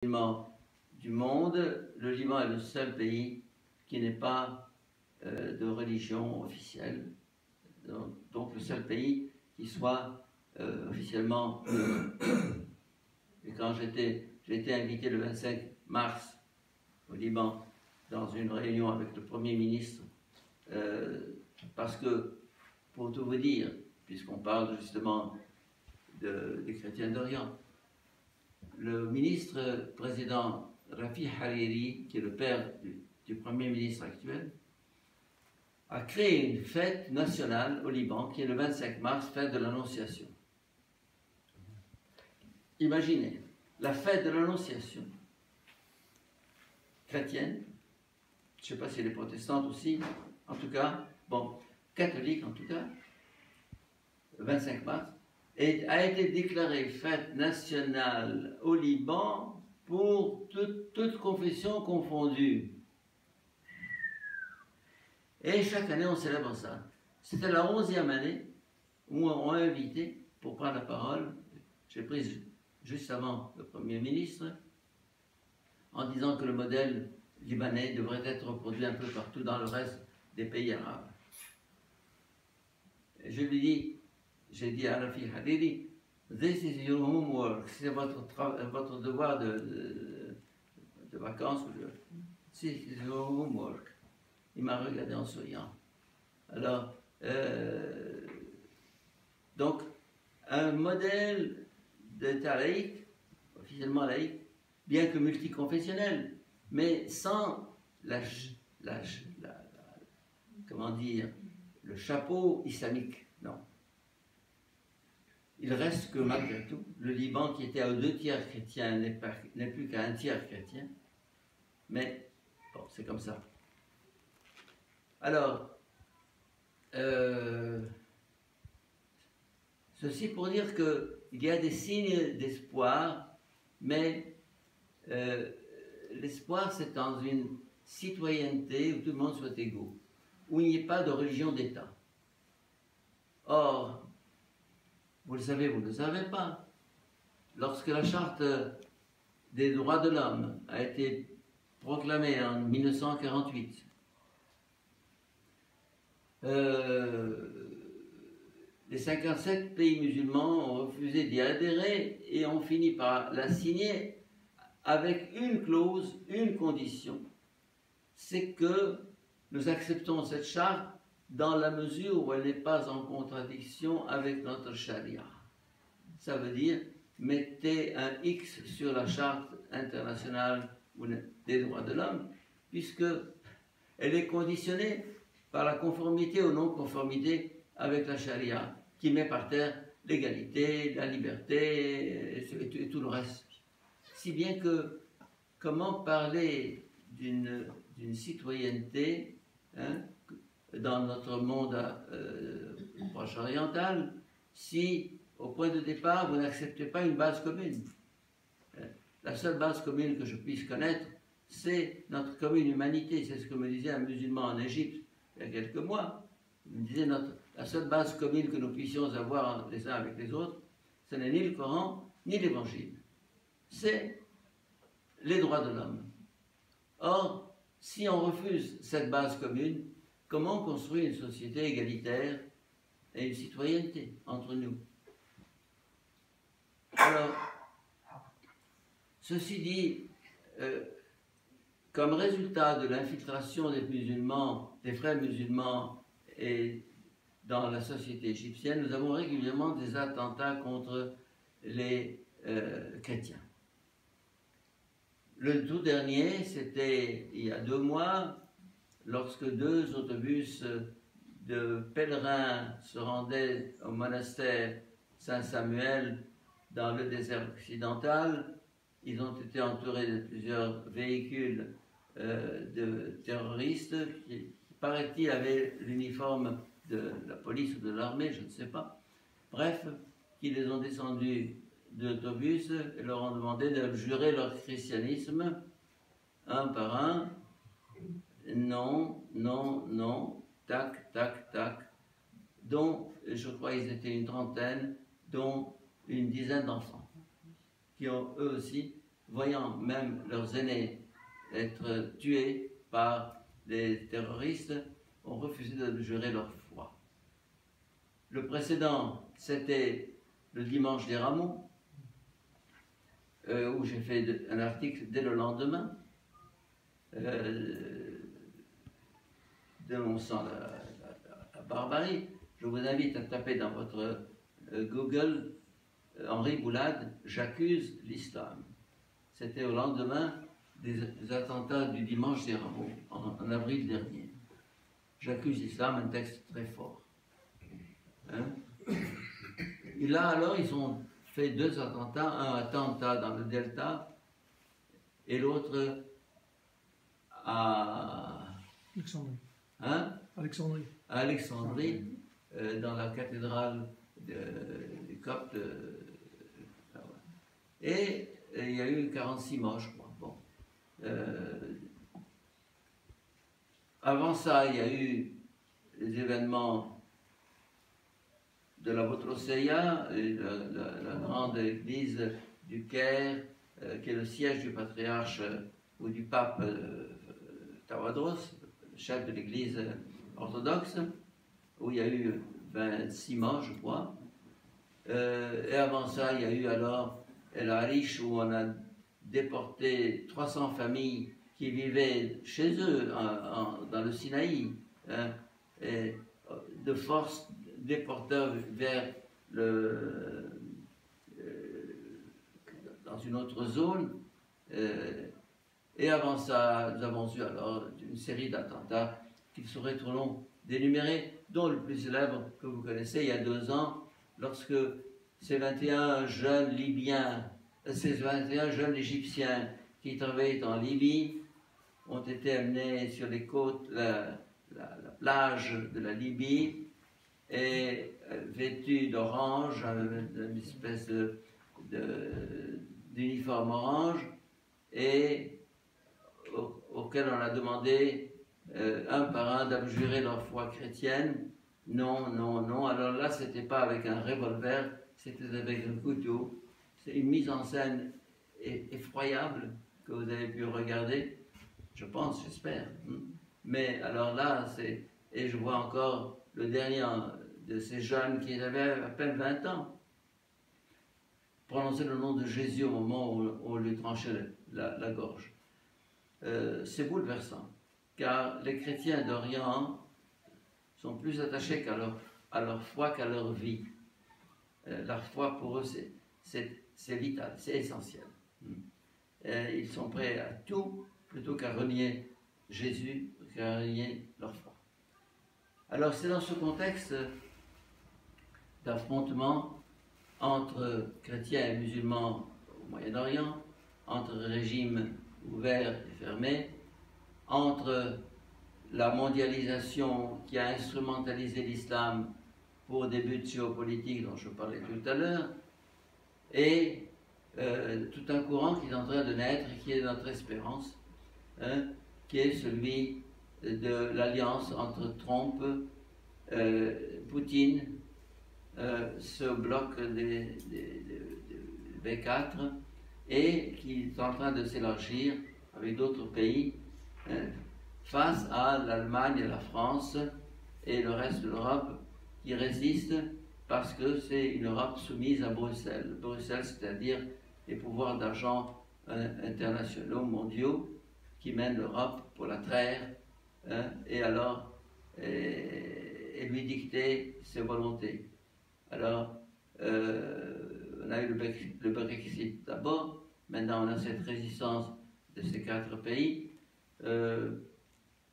du monde, le Liban est le seul pays qui n'est pas de religion officielle, donc le seul pays qui soit officiellement. Et quand j'ai été invité le 25 mars au Liban dans une réunion avec le Premier ministre, parce que, pour tout vous dire, puisqu'on parle justement des chrétiens d'Orient, le ministre président Rafi Hariri, qui est le père du Premier ministre actuel, a créé une fête nationale au Liban qui est le 25 mars, fête de l'Annonciation. Imaginez, la fête de l'Annonciation chrétienne, je ne sais pas si elle est protestante aussi, en tout cas, bon, catholique en tout cas, le 25 mars, a été déclarée fête nationale au Liban pour toute confession confondue. Et chaque année, on célèbre ça. C'était la 11e année où on m'a invité pour prendre la parole. J'ai pris juste avant le Premier ministre en disant que le modèle libanais devrait être reproduit un peu partout dans le reste des pays arabes. Et je lui dis, j'ai dit à Rafi Hariri, this is your homework, c'est votre devoir de vacances, this is your homework. Il m'a regardé en souriant. Alors, donc, un modèle d'État laïque, officiellement laïque, bien que multiconfessionnel, mais sans comment dire, le chapeau islamique, non. Il reste que malgré tout, le Liban qui était à 2 tiers chrétien n'est plus qu'à 1 tiers chrétien, mais bon, c'est comme ça. Alors, ceci pour dire qu'il y a des signes d'espoir, mais l'espoir c'est dans une citoyenneté où tout le monde soit égaux, où il n'y ait pas de religion d'État. Or, vous le savez, vous ne le savez pas, lorsque la charte des droits de l'homme a été proclamée en 1948, les 57 pays musulmans ont refusé d'y adhérer et ont fini par la signer avec une clause, une condition, c'est que nous acceptons cette charte dans la mesure où elle n'est pas en contradiction avec notre charia. Ça veut dire, mettez un X sur la charte internationale des droits de l'homme, puisque elle est conditionnée par la conformité ou non-conformité avec la charia, qui met par terre l'égalité, la liberté et tout le reste. Si bien que, comment parler d'une citoyenneté dans notre monde proche oriental si, au point de départ, vous n'acceptez pas une base commune? La seule base commune que je puisse connaître, c'est notre commune humanité. C'est ce que me disait un musulman en Égypte il y a quelques mois. Il me disait la seule base commune que nous puissions avoir les uns avec les autres, ce n'est ni le Coran, ni l'Évangile. C'est les droits de l'homme. Or, si on refuse cette base commune, comment construire une société égalitaire et une citoyenneté entre nous? Alors, ceci dit, comme résultat de l'infiltration des musulmans, des frères musulmans et dans la société égyptienne, nous avons régulièrement des attentats contre les chrétiens. Le tout dernier, c'était il y a 2 mois, lorsque 2 autobus de pèlerins se rendaient au monastère Saint-Samuel dans le désert occidental. Ils ont été entourés de plusieurs véhicules de terroristes qui, paraît-il, avaient l'uniforme de la police ou de l'armée, je ne sais pas. Bref, qui les ont descendus de l'autobus et leur ont demandé de jurer leur christianisme un par un. Non, non, non, tac, tac, tac, dont, je crois, ils étaient une trentaine, dont une dizaine d'enfants, qui ont eux aussi voyant même leurs aînés être tués par des terroristes, ont refusé de jurer leur foi. Le précédent, c'était le dimanche des Rameaux, où j'ai fait un article dès le lendemain, dénonçant la barbarie. Je vous invite à taper dans votre Google Henri Boulade, j'accuse l'islam. C'était au lendemain des attentats du dimanche des Rameaux, en avril dernier. J'accuse l'islam, un texte très fort. Hein? Et là, alors, ils ont fait 2 attentats, un attentat dans le Delta et l'autre à Alexandrie. Hein? Alexandrie. À Alexandrie, dans la cathédrale du Copte. Et il y a eu 46 morts, je crois. Bon. Avant ça, il y a eu les événements de la Botroseia, la grande église du Caire, qui est le siège du patriarche ou du pape Tawadros, le chef de l'église orthodoxe, où il y a eu 26 morts, je crois. Et avant ça, il y a eu alors El Arish, où on a déporté 300 familles qui vivaient chez eux, dans le Sinaï, hein, et de force déporteurs vers dans une autre zone. Et avant ça, nous avons eu alors une série d'attentats qu'il serait trop long d'énumérer, dont le plus célèbre que vous connaissez il y a 2 ans, lorsque ces 21 jeunes Libyens, ces 21 jeunes Égyptiens qui travaillaient en Libye ont été amenés sur les côtes, la plage de la Libye, et vêtus d'orange, une espèce d'uniforme orange, et auquel on a demandé un par un d'abjurer leur foi chrétienne. Non, non, non. Alors là, c'était pas avec un revolver, c'était avec un couteau. C'est une mise en scène effroyable que vous avez pu regarder, je pense, j'espère. Mais alors là, et je vois encore le dernier de ces jeunes qui avaient à peine 20 ans prononcer le nom de Jésus au moment où on lui tranchait la gorge. C'est bouleversant, car les chrétiens d'Orient sont plus attachés à leur foi qu'à leur vie. Leur foi, pour eux, c'est vital, c'est essentiel. Ils sont prêts à tout plutôt qu'à renier Jésus, qu'à renier leur foi. Alors c'est dans ce contexte d'affrontement entre chrétiens et musulmans au Moyen-Orient, entre régimes ouverts et fermés, entre la mondialisation qui a instrumentalisé l'islam pour des buts géopolitiques dont je parlais tout à l'heure, et tout un courant qui est en train de naître et qui est notre espérance, hein, qui est celui de l'alliance entre Trump, Poutine, ce bloc des V4, et qui est en train de s'élargir avec d'autres pays, face à l'Allemagne et la France et le reste de l'Europe qui résiste parce que c'est une Europe soumise à Bruxelles. Bruxelles, c'est-à-dire les pouvoirs d'argent internationaux, mondiaux, qui mènent l'Europe pour la traire, et alors et lui dicter ses volontés. Alors, on a eu le Brexit d'abord, maintenant on a cette résistance de ces 4 pays,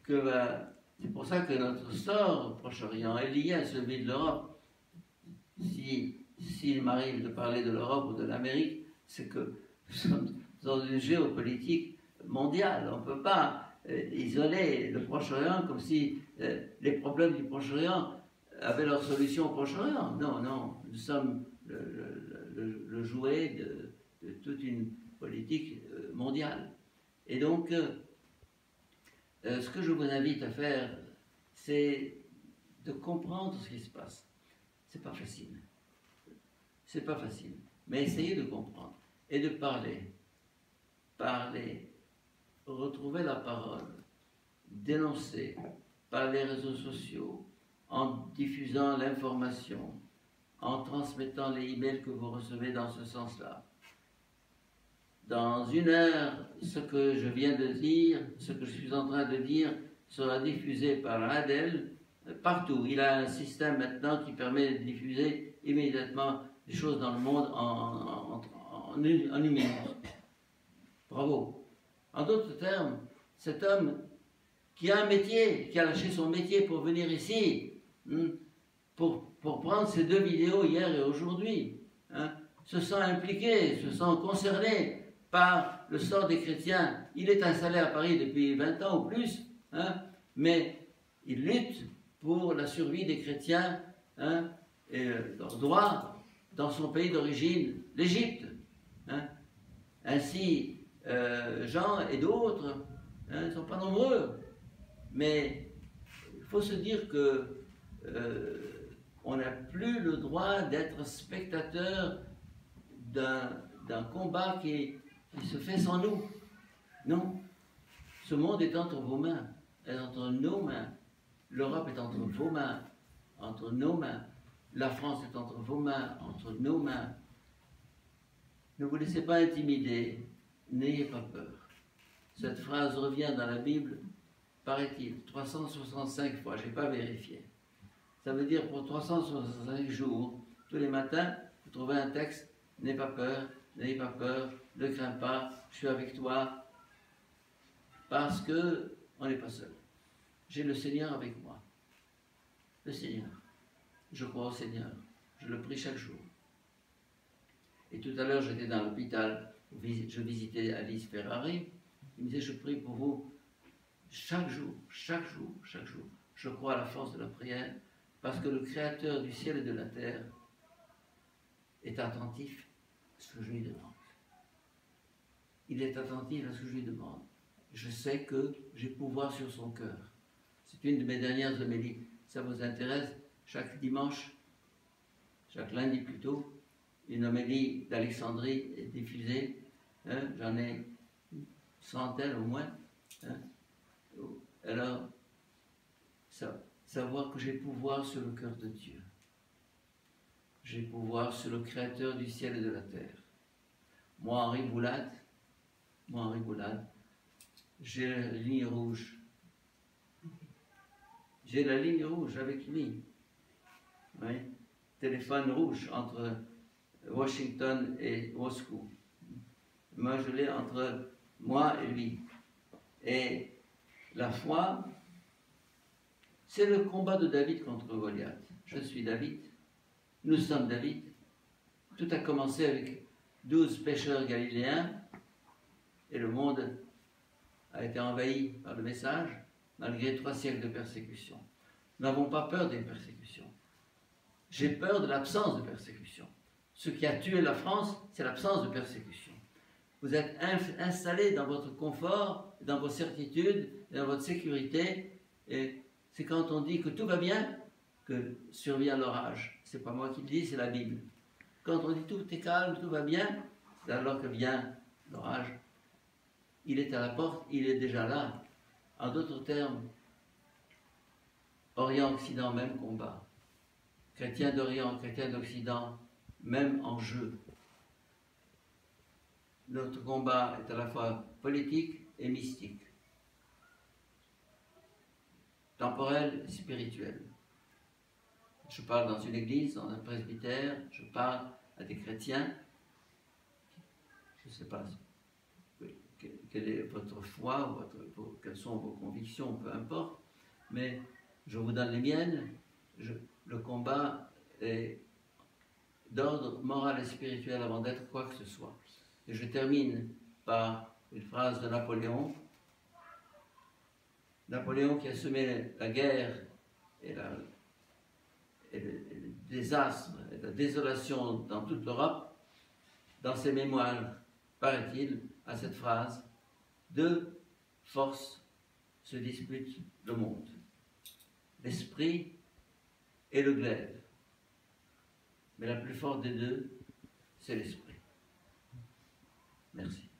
c'est pour ça que notre sort au Proche-Orient est lié à celui de l'Europe. S'il m'arrive de parler de l'Europe ou de l'Amérique, c'est que nous sommes dans une géopolitique mondiale. On ne peut pas isoler le Proche-Orient comme si les problèmes du Proche-Orient avaient leur solution au Proche-Orient. Non, non, nous sommes le jouet de toute une politique mondiale. Et donc, ce que je vous invite à faire, c'est de comprendre ce qui se passe. C'est pas facile. C'est pas facile. Mais essayez de comprendre et de parler. parler, retrouver la parole, dénoncer par les réseaux sociaux, en diffusant l'information, en transmettant les emails que vous recevez dans ce sens-là. Dans 1 heure, ce que je viens de dire, ce que je suis en train de dire, sera diffusé par Adèle partout. Il a un système maintenant qui permet de diffuser immédiatement des choses dans le monde en 1 minute. Bravo. En d'autres termes, cet homme qui a un métier, qui a lâché son métier pour venir ici, pour prendre ces 2 vidéos hier et aujourd'hui, se sent impliqué, se sent concerné par le sort des chrétiens. Il est installé à Paris depuis 20 ans ou plus, mais il lutte pour la survie des chrétiens et leurs droits dans son pays d'origine, l'Égypte. Ainsi, Jean et d'autres ne sont pas nombreux, mais il faut se dire que on n'a plus le droit d'être spectateur d'un combat qui se fait sans nous. Non, ce monde est entre vos mains, est entre nos mains. L'Europe est entre vos mains, entre nos mains. La France est entre vos mains, entre nos mains. Ne vous laissez pas intimider, n'ayez pas peur. Cette phrase revient dans la Bible, paraît-il, 365 fois, je n'ai pas vérifié. Ça veut dire pour 365 jours, tous les matins, vous trouvez un texte, n'ayez pas peur, ne crains pas, je suis avec toi, parce que on n'est pas seul. J'ai le Seigneur avec moi. Le Seigneur. Je crois au Seigneur. Je le prie chaque jour. Et tout à l'heure, j'étais dans l'hôpital, je visitais Alice Ferrari. Il me disait, je prie pour vous chaque jour. Je crois à la force de la prière, parce que le Créateur du ciel et de la terre est attentif à ce que je lui demande. Il est attentif à ce que je lui demande. Je sais que j'ai pouvoir sur son cœur. C'est une de mes dernières homélies. Ça vous intéresse? Chaque dimanche, chaque lundi plutôt, une homélie d'Alexandrie est diffusée. J'en ai une centaine au moins. Alors, savoir que j'ai pouvoir sur le cœur de Dieu. J'ai pouvoir sur le Créateur du ciel et de la terre. Moi, Henri Boulade, j'ai la ligne rouge. J'ai la ligne rouge avec lui. Oui. Téléphone rouge entre Washington et Moscou. Moi, je l'ai entre moi et lui. Et la foi, c'est le combat de David contre Goliath. Je suis David. Nous sommes David. Tout a commencé avec 12 pêcheurs galiléens et le monde a été envahi par le message malgré 3 siècles de persécution. Nous n'avons pas peur des persécutions. J'ai peur de l'absence de persécution. Ce qui a tué la France, c'est l'absence de persécution. Vous êtes installés dans votre confort, dans vos certitudes, dans votre sécurité, et c'est quand on dit que tout va bien que survient l'orage. C'est pas moi qui le dis, c'est la Bible. Quand on dit tout est calme, tout va bien, c'est alors que vient l'orage. Il est à la porte, il est déjà là. En d'autres termes, Orient-Occident, même combat. Chrétiens d'Orient, chrétiens d'Occident, même enjeu. Notre combat est à la fois politique et mystique, temporel et spirituel. Je parle dans une église, dans un presbytère, je parle à des chrétiens. Je ne sais pas quelle est votre foi, quelles sont vos convictions, peu importe, mais je vous donne les miennes. Le combat est d'ordre moral et spirituel avant d'être quoi que ce soit. Et je termine par une phrase de Napoléon. Napoléon qui a semé la guerre et le désastre et la désolation dans toute l'Europe, dans ses mémoires, paraît-il, à cette phrase, 2 forces se disputent le monde, l'esprit et le glaive. Mais la plus forte des 2, c'est l'esprit. Merci.